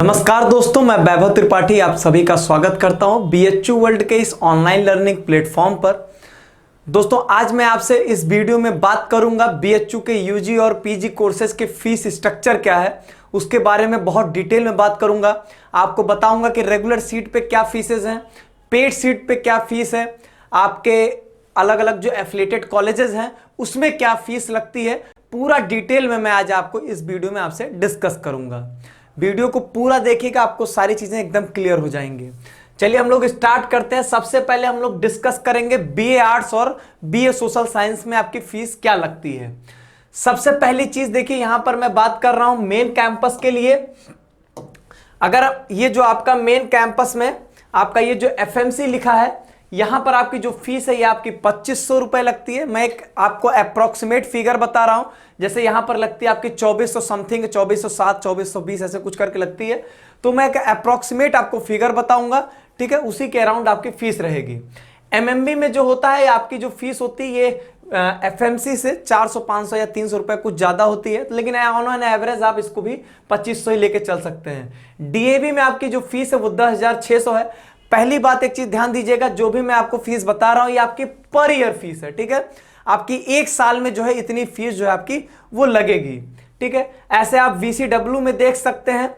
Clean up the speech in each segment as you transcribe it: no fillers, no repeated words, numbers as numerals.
नमस्कार दोस्तों, मैं वैभव त्रिपाठी आप सभी का स्वागत करता हूं बीएचयू वर्ल्ड के इस ऑनलाइन लर्निंग प्लेटफॉर्म पर। दोस्तों, आज मैं आपसे इस वीडियो में बात करूंगा बीएचयू के यूजी और पीजी कोर्सेज के फीस स्ट्रक्चर क्या है, उसके बारे में बहुत डिटेल में बात करूंगा। आपको बताऊंगा कि रेगुलर सीट पे क्या फीसेज हैं, पेड सीट पे क्या फीस है, आपके अलग अलग जो एफिलिएटेड कॉलेजेस हैं उसमें क्या फीस लगती है। पूरा डिटेल में मैं आज आपको इस वीडियो में आपसे डिस्कस करूंगा। वीडियो को पूरा देखिएगा, आपको सारी चीजें एकदम क्लियर हो जाएंगी। चलिए हम लोग स्टार्ट करते हैं। सबसे पहले हम लोग डिस्कस करेंगे बीए आर्ट्स और बीए सोशल साइंस में आपकी फीस क्या लगती है। सबसे पहली चीज देखिए, यहां पर मैं बात कर रहा हूं मेन कैंपस के लिए। अगर ये जो आपका मेन कैंपस में आपका ये जो एफएमसी लिखा है, यहां पर आपकी जो फीस है ये आपकी 2500 रुपए लगती है। मैं एक आपको अप्रोक्सीमेट फिगर बता रहा हूं, जैसे यहां पर लगती है आपकी 2400 समथिंग, 2407, 2420 ऐसे कुछ करके लगती है। तो मैं एक अप्रोक्सीमेट आपको फिगर बताऊंगा, ठीक है, उसी के अराउंड आपकी फीस रहेगी। एमएमबी में जो होता है आपकी जो फीस होती है ये एफएमसी से 400, 500 या 300 रुपए कुछ ज्यादा होती है, लेकिन ऑन एन एवरेज आप इसको भी 2500 ही लेके चल सकते हैं। डीएवी में आपकी जो फीस है वो 10,600 है। पहली बात एक चीज ध्यान दीजिएगा, जो भी मैं आपको फीस बता रहा हूं ये आपकी पर ईयर फीस है, ठीक है। आपकी एक साल में जो है इतनी फीस जो है आपकी वो लगेगी, ठीक है। ऐसे आप वीसीडब्ल्यू में देख सकते हैं,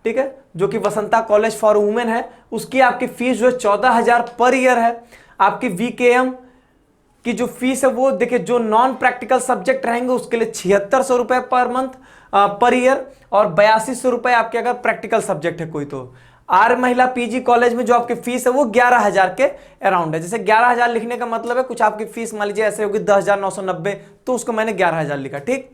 ठीक है, जो कि वसंता कॉलेज फॉर वुमेन है, उसकी आपकी फीस जो है 14,000 पर ईयर है। आपकी वीकेएम की जो फीस है वो देखिए, जो नॉन प्रैक्टिकल सब्जेक्ट रहेंगे उसके लिए 7600 रुपए पर मंथ पर ईयर, और 8200 रुपए आपके अगर प्रैक्टिकल सब्जेक्ट है कोई। तो आर महिला पीजी कॉलेज में जो आपकी फीस है वो 11,000 के अराउंड है। जैसे 11,000 लिखने का मतलब है कुछ आपकी फीस मान लीजिए ऐसे होगी 10,990, तो उसको मैंने 11,000 लिखा, ठीक।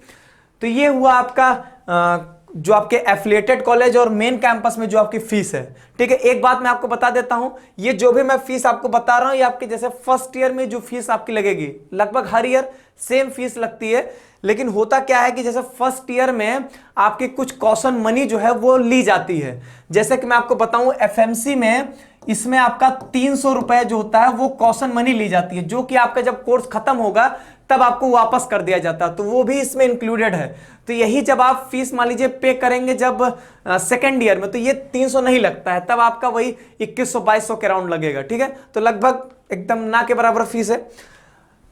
तो ये हुआ आपका जो आपके एफिलिएटेड कॉलेज और मेन कैंपस में जो आपकी फीस है, ठीक है। एक बात मैं आपको बता देता हूं, ये जो भी मैं फीस आपको बता रहा हूं ये आपके जैसे फर्स्ट ईयर में जो फीस आपकी लगेगी लगभग हर ईयर सेम फीस लगती है। लेकिन होता क्या है कि जैसे फर्स्ट ईयर में आपकी कुछ कॉशन मनी जो है वो ली जाती है। जैसे कि मैं आपको बताऊं एफएमसी में इसमें आपका 300 रुपए जो होता है वो कॉशन मनी ली जाती है, जो कि आपका जब कोर्स खत्म होगा तब आपको वापस कर दिया जाता है, तो वो भी इसमें इंक्लूडेड है। तो यही जब आप फीस मान लीजिए पे करेंगे जब सेकेंड ईयर में, तो ये 300 नहीं लगता है, तब आपका वही 2100-2200 के राउंड लगेगा, ठीक है। तो लगभग एकदम ना के बराबर फीस है।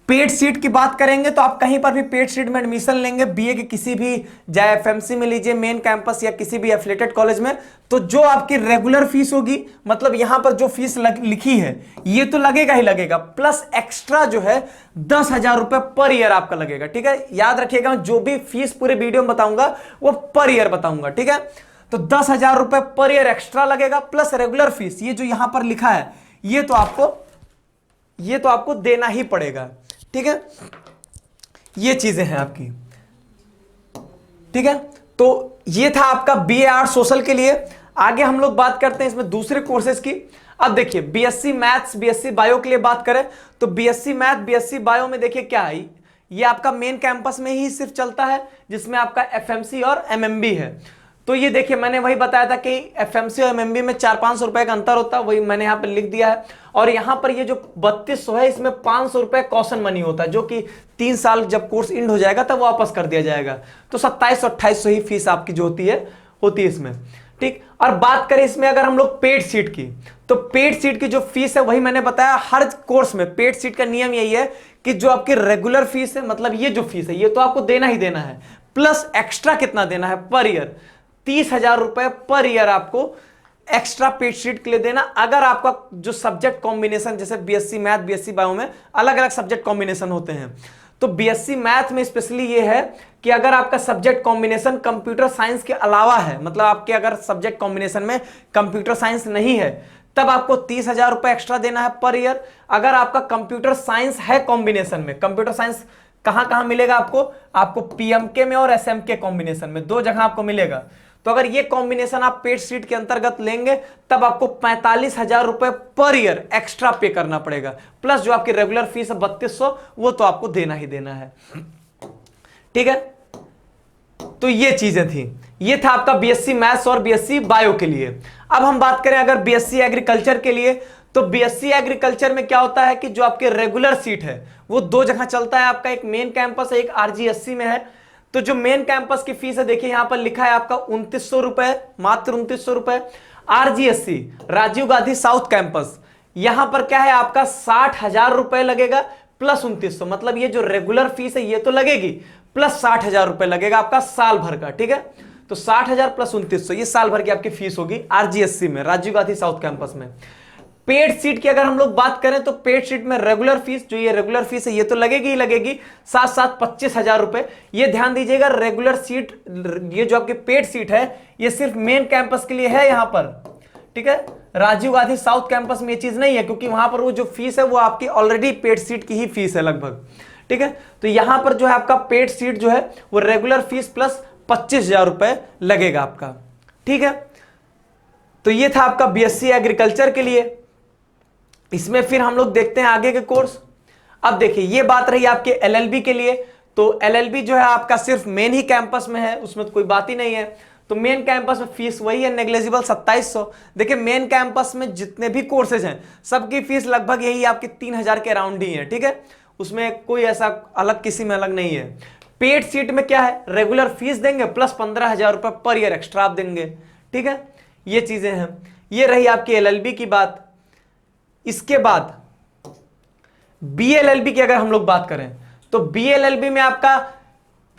पेड सीट की बात करेंगे तो आप कहीं पर भी पेड सीट में एडमिशन लेंगे बीए के किसी भी, चाहे एफएमसी में लीजिए, मेन कैंपस या किसी भी एफिलिएटेड कॉलेज में, तो जो आपकी रेगुलर फीस होगी, मतलब यहां पर जो फीस लिखी है ये तो लगेगा ही लगेगा, प्लस एक्स्ट्रा जो है 10,000 रुपए पर ईयर आपका लगेगा, ठीक है। याद रखिएगा, जो भी फीस पूरे वीडियो में बताऊंगा वो पर ईयर बताऊंगा, ठीक है। तो 10,000 रुपए पर ईयर एक्स्ट्रा लगेगा, प्लस रेगुलर फीस, ये जो यहां पर लिखा है ये तो आपको देना ही पड़ेगा, ठीक है। ये चीजें हैं आपकी, ठीक है। तो ये था आपका बीए आर्ट्स सोशल के लिए। आगे हम लोग बात करते हैं इसमें दूसरे कोर्सेज की। अब देखिए, बीएससी मैथ्स, बीएससी बायो के लिए बात करें तो बीएससी मैथ, बीएससी बायो में देखिए क्या है, ये आपका मेन कैंपस में ही सिर्फ चलता है, जिसमें आपका एफएमसी और एमएमबी है। तो ये देखिए, मैंने वही बताया था कि एफएमसी और एमएमबी में 400-500 रुपए का अंतर होता है, वही मैंने यहाँ पर लिख दिया है। और यहाँ पर ये जो 3200 है इसमें 500 रुपए कॉशन मनी होता है, जो कि 3 साल जब कोर्स इंड हो जाएगा तब वापस कर दिया जाएगा। तो 2700-2800 ही फीस आपकी जो होती है इसमें, ठीक। और बात करें इसमें अगर हम लोग पेड सीट की, तो पेड सीट की जो फीस है वही मैंने बताया, हर कोर्स में पेड सीट का नियम यही है कि जो आपकी रेगुलर फीस है, मतलब ये जो फीस है ये तो आपको देना ही देना है, प्लस एक्स्ट्रा कितना देना है पर ईयर, 30,000 रुपए पर ईयर आपको एक्स्ट्रा पेड सीट के लिए देना। अगर आपका जो सब्जेक्ट कॉम्बिनेशन, जैसे बीएससी मैथ, बीएससी बायो में अलग अलग सब्जेक्ट कॉम्बिनेशन होते हैं, तो बीएससी मैथ में स्पेशली ये है कि अगर आपका सब्जेक्ट कॉम्बिनेशन कंप्यूटर साइंस के अलावा है, मतलब आपके अगर सब्जेक्ट कॉम्बिनेशन में कंप्यूटर साइंस नहीं है, तब आपको 30,000 रुपए एक्स्ट्रा देना है पर ईयर। अगर आपका कंप्यूटर साइंस है कॉम्बिनेशन में, कंप्यूटर साइंस कहां मिलेगा आपको पीएमके में और एसएमके कॉम्बिनेशन में, 2 जगह आपको मिलेगा। तो अगर ये कॉम्बिनेशन आप पेड सीट के अंतर्गत लेंगे तब आपको 45,000 रुपए पर ईयर एक्स्ट्रा पे करना पड़ेगा, प्लस जो आपकी रेगुलर फीस है 3200 वो तो आपको देना ही देना है, ठीक है। तो ये चीजें थी, ये था आपका बीएससी मैथ्स और बीएससी बायो के लिए। अब हम बात करें अगर बीएससी एग्रीकल्चर के लिए, तो बीएससी एग्रीकल्चर में क्या होता है कि जो आपके रेगुलर सीट है वो 2 जगह चलता है आपका, एक मेन कैंपस है, एक आरजीएससी में है। तो जो मेन कैंपस की फीस है देखिए यहां पर लिखा है आपका 2900 रुपए, मात्र 2900 रुपए। RGSC Rajiv Gandhi south campus, यहां पर क्या है आपका 60,000 रुपए लगेगा प्लस 2900, मतलब ये जो रेगुलर फीस है ये तो लगेगी प्लस 60,000 रुपए लगेगा आपका साल भर का, ठीक है। तो 60,000 प्लस 2900 ये साल भर की आपकी फीस होगी RGSC में, राजीव गांधी साउथ कैंपस में। पेड सीट की अगर हम लोग बात करें तो पेड सीट में रेगुलर फीस, जो ये रेगुलर फीस है ये तो लगेगी ही लगेगी, साथ साथ 25,000 रुपए। ये ध्यान दीजिएगा रेगुलर सीट, ये जो आपकी पेड सीट है ये सिर्फ मेन कैंपस के लिए है यहां पर, ठीक है। राजीव गांधी साउथ कैंपस में ये चीज नहीं है, क्योंकि वहां पर वो जो फीस है वो आपकी ऑलरेडी पेड सीट की ही फीस है लगभग, ठीक है। तो यहां पर जो है आपका पेड सीट जो है वो रेगुलर फीस प्लस 25,000 रुपए लगेगा आपका, ठीक है। तो ये था आपका BSc एग्रीकल्चर के लिए। इसमें फिर हम लोग देखते हैं आगे के कोर्स। अब देखिए ये बात रही आपके LLB के लिए। तो LLB जो है आपका सिर्फ मेन ही कैंपस में है, उसमें तो कोई बात ही नहीं है। तो मेन कैंपस में फीस वही है नेग्लिजिबल 2700। देखिए मेन कैंपस में जितने भी कोर्सेज हैं सबकी फीस लगभग यही आपकी 3,000 के अराउंड ही है, ठीक है। उसमें कोई ऐसा अलग किसी में अलग नहीं है। पेड सीट में क्या है, रेगुलर फीस देंगे प्लस 15,000 रुपए पर ईयर एक्स्ट्रा आप देंगे, ठीक है। ये चीजें हैं, ये रही आपकी LLB की बात। इसके बाद BLLB की अगर हम लोग बात करें तो BLLB में आपका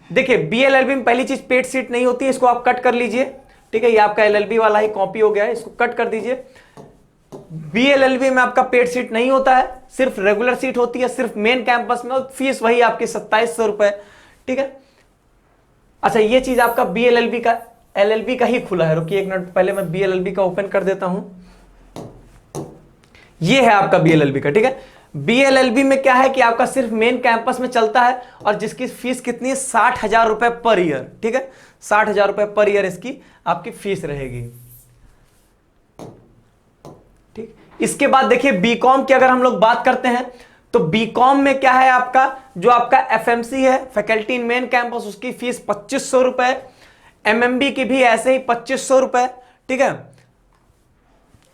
देखिए BLLB में पहली चीज पेड सीट नहीं होती है, इसको आप कट कर लीजिए, ठीक है। ये आपका LLB वाला ही कॉपी हो गया है, इसको कट कर दीजिए। BLLB में आपका पेड सीट नहीं होता है, सिर्फ रेगुलर सीट होती है, सिर्फ मेन कैंपस में, और फीस वही आपकी 2700 रुपए, ठीक है। अच्छा ये चीज आपका BLLB का LLB का ही खुला है, रुकिए एक मिनट, पहले मैं BLLB का ओपन कर देता हूं। ये है आपका BLLB का, ठीक है। BLLB में क्या है कि आपका सिर्फ मेन कैंपस में चलता है, और जिसकी फीस कितनी है 60,000 रुपए पर ईयर, ठीक है। 60,000 रुपए पर ईयर इसकी आपकी फीस रहेगी, ठीक। इसके बाद देखिए BCom की अगर हम लोग बात करते हैं तो BCom में क्या है आपका, जो आपका FMC है फैकल्टी इन मेन कैंपस, उसकी फीस 2500 रुपए। MMB की भी ऐसे ही 2500 रुपए, ठीक है।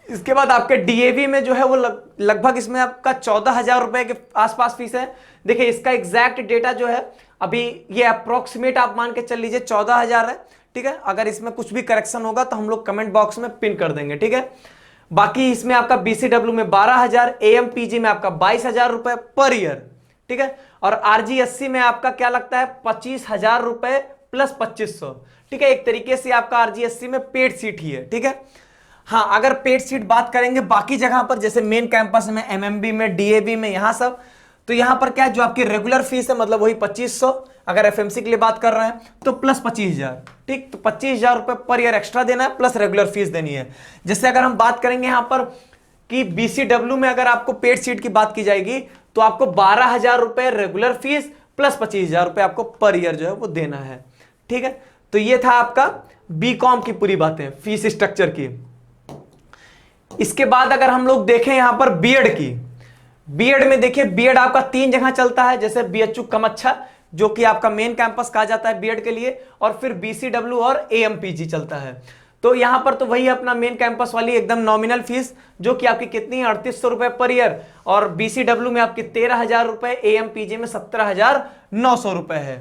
इसके बाद आपके DAV में जो है वो लगभग इसमें आपका 14,000 रुपए के आसपास फीस है। देखिए इसका एग्जैक्ट डेटा जो है अभी ये अप्रोक्सीमेट आप मान के चल लीजिए 14,000 है, ठीक है। अगर इसमें कुछ भी करेक्शन होगा तो हम लोग कमेंट बॉक्स में पिन कर देंगे, ठीक है। बाकी इसमें आपका BCW में 12,000, AMPG में आपका 22,000 रुपए पर ईयर, ठीक है। और RGSC में आपका क्या लगता है 25,000 रुपए प्लस 2500, ठीक है। एक तरीके से आपका RGSC में पेड सीट ही है, ठीक है। हाँ अगर पेड सीट बात करेंगे बाकी जगह पर, जैसे मेन कैंपस में, MMB में, DAV में, यहां सब, तो यहां पर क्या है, जो आपकी रेगुलर फीस है मतलब वही 2500। अगर FMC के लिए बात कर रहे हैं तो प्लस 25,000, ठीक। तो 25,000 रुपए पर ईयर एक्स्ट्रा देना है, प्लस रेगुलर फीस देनी है। जैसे अगर हम बात करेंगे यहां पर कि BCW में अगर आपको पेड सीट की बात की जाएगी तो आपको 12,000 रुपए रेगुलर फीस प्लस 25,000 रुपए आपको पर ईयर जो है वो देना है, ठीक है। तो ये था आपका BCom की पूरी बातें फीस स्ट्रक्चर की। इसके बाद अगर हम लोग देखें यहां पर बीएड की, बीएड में देखिए बीएड आपका 3 जगह चलता है, जैसे BHU कमच्छा जो कि आपका मेन कैंपस कहा जाता है बीएड के लिए, और फिर BCW और AMPG चलता है। तो यहां पर तो वही अपना मेन कैंपस वाली एकदम नॉमिनल फीस जो कि आपकी कितनी है 3800 रुपए पर ईयर, और BCW में आपकी 13,000 रुपए, AMPG में 17,900 रुपए है,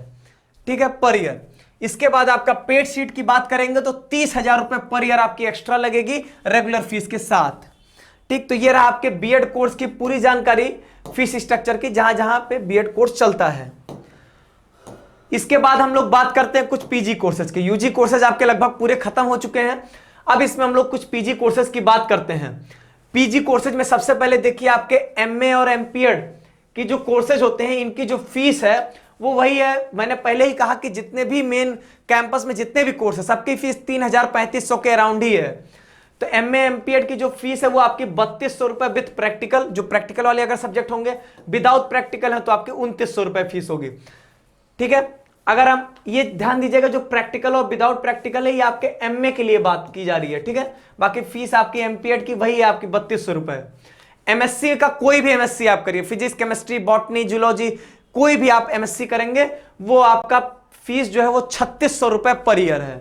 ठीक है, पर ईयर। इसके बाद आपका पेड सीट की बात करेंगे तो 30,000 रुपए पर ईयर आपकी एक्स्ट्रा लगेगी रेगुलर फीस के साथ, ठीक। तो ये रहा आपके बीएड कोर्स की पूरी जानकारी फीस स्ट्रक्चर की, जहां जहां पे बीएड कोर्स चलता है। इसके बाद हम लोग बात करते हैं कुछ पीजी कोर्सेज के। यूजी कोर्सेज आपके लगभग पूरे खत्म हो चुके हैं, अब इसमें हम लोग कुछ पीजी कोर्सेज की बात करते हैं। पीजी कोर्सेज में सबसे पहले देखिए आपके एमए और एमपीएड की जो कोर्सेज होते हैं इनकी जो फीस है वो वही है, मैंने पहले ही कहा कि जितने भी मेन कैंपस में जितने भी कोर्स है सबकी फीस 3,000-3,500 के अराउंड ही है। तो एमए एमपीएड की जो फीस है वो आपकी 3,200 रुपए विद प्रैक्टिकल, जो प्रैक्टिकल वाले अगर सब्जेक्ट होंगे, विदाउट प्रैक्टिकल है तो आपकी 2,900 रुपए फीस होगी, ठीक है। अगर हम ये ध्यान दीजिएगा जो प्रैक्टिकल और विदाउट प्रैक्टिकल है ये आपके एमए के लिए बात की जा रही है, ठीक है। बाकी फीस आपकी एमपीएड की वही है आपकी 3,200 रुपए। एमएससी का कोई भी एमएससी आप करिए, फिजिक्स केमिस्ट्री बॉटनी जूलॉजी कोई भी आप एमएससी करेंगे वो आपका फीस जो है वो 3,600 रुपए पर ईयर है।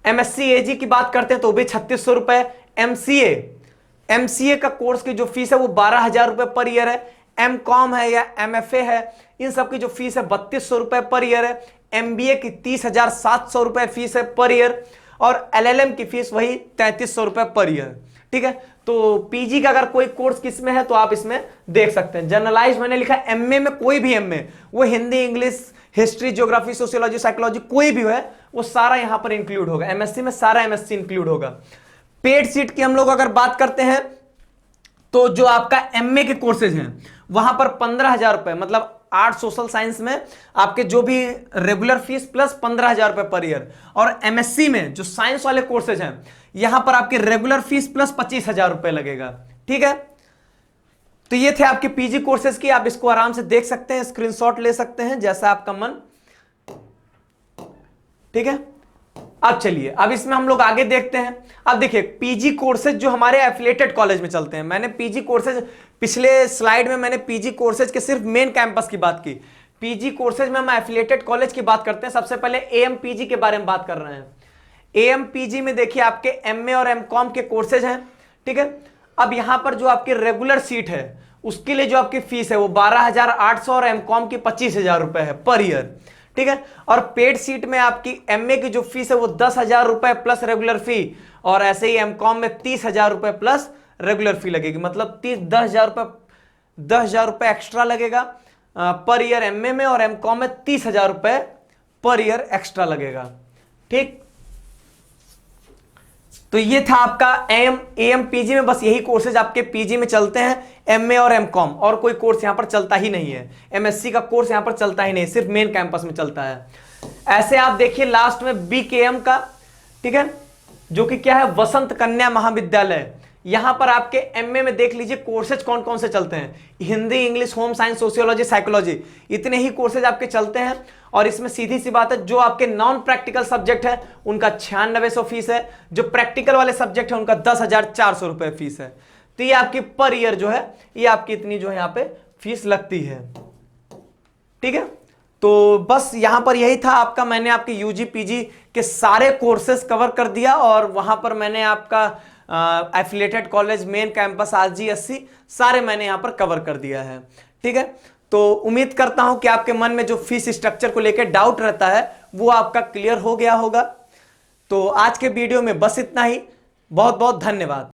एमएससी एजी की बात करते हैं तो भी 3,600 रुपए। एमसीए का कोर्स की जो फीस है वो 12,000 रुपए पर ईयर है। एमकॉम है या एमएफए है इन सब की जो फीस है 3,200 रुपए पर ईयर है। MBA की 30,700 रुपए फीस है पर ईयर, और LLM की फीस वही 3300 रुपए पर ईयर। ठीक है, तो पीजी का अगर कोई कोर्स किसमें है तो आप इसमें देख सकते हैं। जनरलाइज मैंने लिखा MA में, कोई भी MA, वो Hindi, English, history, geography, sociology, psychology, कोई भी है वो सारा यहां पर इंक्लूड होगा। MSc में सारा MSc इंक्लूड होगा। पेड सीट की हम लोग अगर बात करते हैं तो जो आपका MA के कोर्सेज हैं वहां पर 15,000 रुपए, मतलब आर्ट सोशल साइंस में आपके जो भी रेगुलर फीस प्लस 15,000 रुपए पर ईयर, और MSc में जो साइंस वाले कोर्सेज हैं यहां पर आपके रेगुलर फीस प्लस 25,000 रुपए लगेगा। ठीक है, तो ये थे आपके पीजी कोर्सेज की, आप इसको आराम से देख सकते हैं, स्क्रीनशॉट ले सकते हैं जैसा आपका मन। ठीक है, अब चलिए, अब इसमें हम लोग आगे देखते हैं। अब देखिए पीजी कोर्सेज जो हमारे एफिलिएटेड कॉलेज में चलते हैं, मैंने पीजी कोर्सेज पिछले स्लाइड में मैंने पीजी कोर्सेज के सिर्फ मेन कैंपस की बात की। पीजी कोर्सेज में हम एफिलिएटेड कॉलेज की बात करते हैं। सबसे पहले AMPG के बारे में बात कर रहे हैं। AMPG में देखिए आपके MA और MCOM के कोर्सेज हैं। ठीक है, अब यहां पर जो आपकी रेगुलर सीट है उसके लिए जो आपकी फीस है वो 12,800 और MCOM की 25,000 रुपए है पर ईयर। ठीक है, और पेड सीट में आपकी MA की जो फीस है वो 10,000 रुपए प्लस रेगुलर फी, और ऐसे ही MCOM में 30,000 रुपए प्लस रेगुलर फी लगेगी, मतलब 10,000 रुपए एक्स्ट्रा लगेगा पर ईयर MA में, और MCOM में 30,000 रुपए पर ईयर एक्स्ट्रा लगेगा। ठीक, तो ये था आपका AMPG में, बस यही कोर्सेज आपके पीजी में चलते हैं, MA और MCOM, और कोई कोर्स यहां पर चलता ही नहीं है। MSc का कोर्स यहां पर चलता ही नहीं, सिर्फ मेन कैंपस में चलता है। ऐसे आप देखिए लास्ट में BKM का, ठीक है, जो कि क्या है, वसंत कन्या महाविद्यालय। यहां पर आपके MA में देख लीजिए कोर्सेज कौन कौन से चलते हैं, Hindi, English, home science, sociology, psychology, इतने ही कोर्सेज आपके चलते हैं। और इसमें सीधी सी बात है, जो आपके नॉन प्रैक्टिकल सब्जेक्ट है उनका 9600 फीस है, जो प्रैक्टिकल वाले सब्जेक्ट है उनका 10,400 रुपए फीस है। तो ये आपकी पर ईयर जो है, ये आपकी इतनी जो है यहाँ पे फीस लगती है। ठीक है, तो बस यहां पर यही था आपका, मैंने आपके UG PG के सारे कोर्सेज कवर कर दिया, और वहां पर मैंने आपका affiliated college, main campus, RGSC सारे मैंने यहां पर कवर कर दिया है। ठीक है, तो उम्मीद करता हूं कि आपके मन में जो फीस स्ट्रक्चर को लेकर डाउट रहता है वो आपका क्लियर हो गया होगा। तो आज के वीडियो में बस इतना ही, बहुत बहुत धन्यवाद।